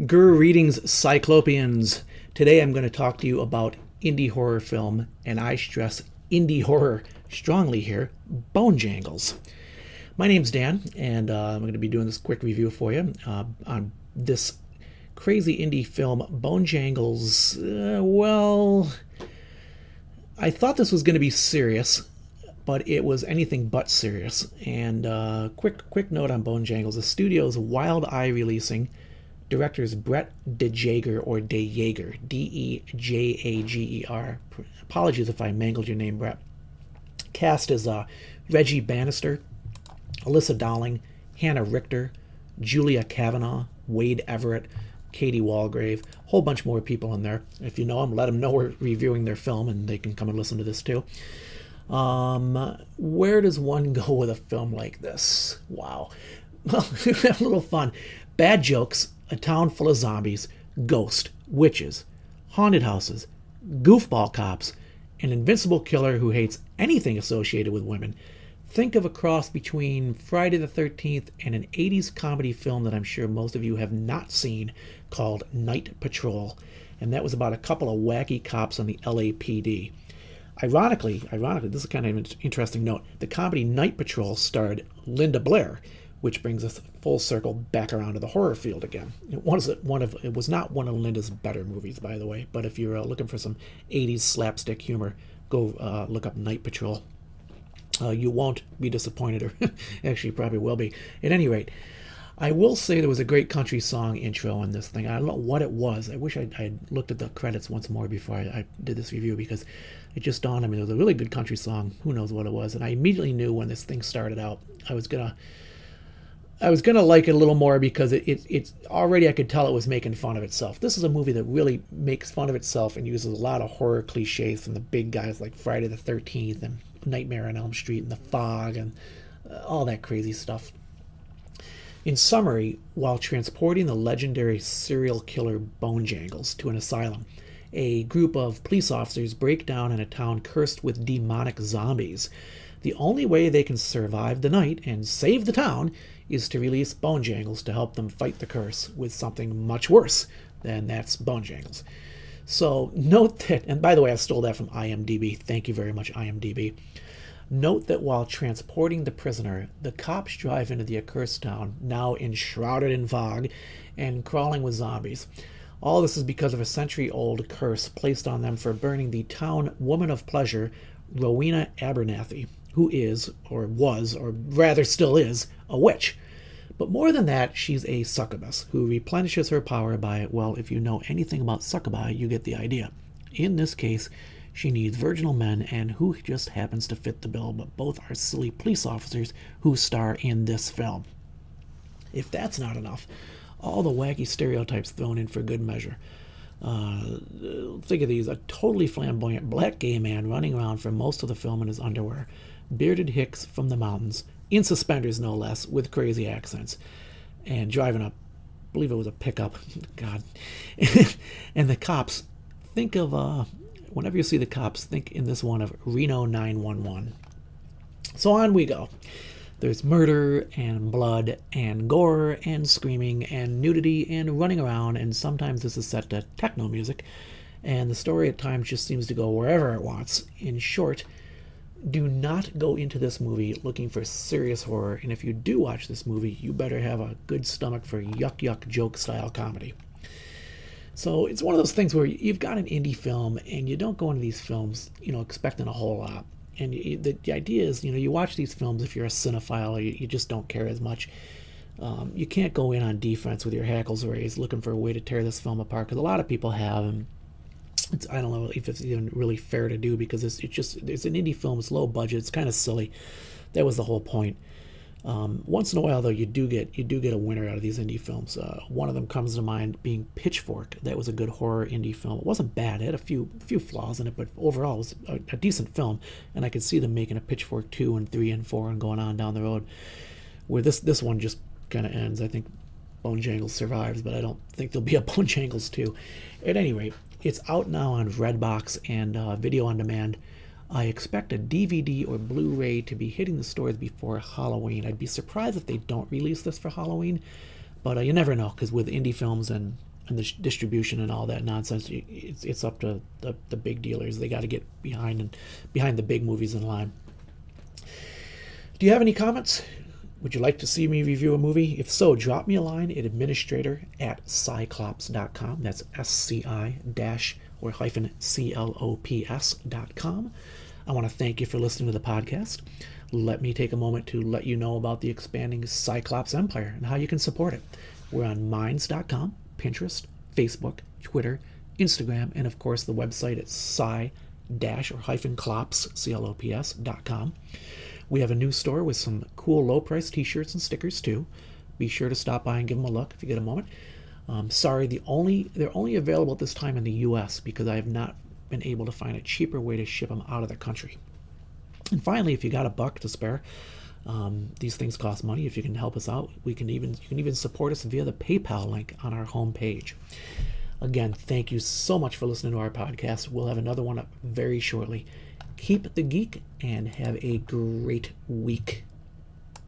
Greetings, Cyclopeans. Today I'm going to talk to you about indie horror film, and I stress indie horror strongly here, Bonejangles. My name's Dan, and I'm going to be doing this quick review for you on this crazy indie film, Bonejangles. I thought this was going to be serious, but it was anything but serious. And quick note on Bonejangles: the studio's Wild Eye releasing. Director's Brett DeJager or DeJager, Dejager. Apologies if I mangled your name, Brett. Cast is Reggie Bannister, Alyssa Dowling, Hannah Richter, Julia Kavanaugh, Wade Everett, Katie Walgrave, a whole bunch more people in there. If you know them, let them know we're reviewing their film and they can come and listen to this too. Where does one go with a film like this? Wow. Well, a little fun. Bad jokes, a town full of zombies, ghosts, witches, haunted houses, goofball cops, an invincible killer who hates anything associated with women. Think of a cross between Friday the 13th and an 80s comedy film that I'm sure most of you have not seen called Night Patrol. And that was about a couple of wacky cops on the LAPD. Ironically, this is kind of an interesting note. The comedy Night Patrol starred Linda Blair, which brings us full circle back around to the horror field again. It was not one of Linda's better movies, by the way, but if you're looking for some 80s slapstick humor, go look up Night Patrol. You won't be disappointed, or actually you probably will be. At any rate, I will say there was a great country song intro in this thing. I don't know what it was. I wish I'd looked at the credits once more before I did this review, because it just dawned on me there was a really good country song. Who knows what it was? And I immediately knew when this thing started out I was gonna like it a little more, because it's already, I could tell it was making fun of itself. This is a movie that really makes fun of itself and uses a lot of horror cliches from the big guys like Friday the 13th and Nightmare on Elm Street and The Fog and all that crazy stuff. In summary, while transporting the legendary serial killer Bonejangles to an asylum, a group of police officers break down in a town cursed with demonic zombies. The only way they can survive the night and save the town is to release Bonejangles to help them fight the curse with something much worse than that's Bonejangles. So note that, and by the way, I stole that from IMDb. Thank you very much, IMDb. Note that while transporting the prisoner, the cops drive into the accursed town, now enshrouded in fog and crawling with zombies. All this is because of a century-old curse placed on them for burning the town woman of pleasure, Rowena Abernathy, who is, or was, or rather still is, a witch. But more than that, she's a succubus who replenishes her power by, well, if you know anything about succubi, you get the idea. In this case, she needs virginal men, and who just happens to fit the bill, but both are silly police officers who star in this film. If that's not enough, all the wacky stereotypes thrown in for good measure. Think of these: a totally flamboyant black gay man running around for most of the film in his underwear, bearded hicks from the mountains, in suspenders no less, with crazy accents, and driving a, I believe it was a pickup, God. And the cops, think of, whenever you see the cops, think in this one of Reno 911. So on we go. There's murder and blood and gore and screaming and nudity and running around, and sometimes this is set to techno music, and the story at times just seems to go wherever it wants. In short, do not go into this movie looking for serious horror, and if you do watch this movie, you better have a good stomach for yuck joke style comedy. So it's one of those things where you've got an indie film and you don't go into these films, expecting a whole lot. And the idea is, you watch these films if you're a cinephile, or you just don't care as much. You can't go in on defense with your hackles raised looking for a way to tear this film apart, because a lot of people have, and I don't know if it's even really fair to do, because it's an indie film, it's low budget, it's kind of silly. That was the whole point. Once in a while, though, you do get a winner out of these indie films. One of them comes to mind being Pitchfork. That was a good horror indie film. It wasn't bad. It had a few flaws in it, but overall it was a decent film. And I could see them making a Pitchfork 2 and 3 and 4 and going on down the road. Where this one just kind of ends. I think Bonejangles survives, but I don't think there'll be a Bonejangles 2. At any rate, it's out now on Redbox and video on demand. I expect a DVD or Blu-ray to be hitting the stores before Halloween. I'd be surprised if they don't release this for Halloween, but you never know, because with indie films and and the distribution and all that nonsense. It's up to the big dealers. They got to get behind the big movies in line. Do you have any comments? Would you like to see me review a movie? If so, drop me a line at administrator@Sci-Clops.com. That's SCI-CLOPS.com. I want to thank you for listening to the podcast. Let me take a moment to let you know about the expanding Sci-Clops empire and how you can support it. We're on Minds.com, Pinterest, Facebook, Twitter, Instagram, and of course the website at sci-clops, CLOPS.com. We have a new store with some cool low-price t-shirts and stickers too. Be sure to stop by and give them a look if you get a moment. Sorry, they're only available at this time in the U.S. because I have not been able to find a cheaper way to ship them out of the country. And finally, if you got a buck to spare, these things cost money. If you can help us out, you can even support us via the PayPal link on our homepage. Again, thank you so much for listening to our podcast. We'll have another one up very shortly. Keep the geek and have a great week.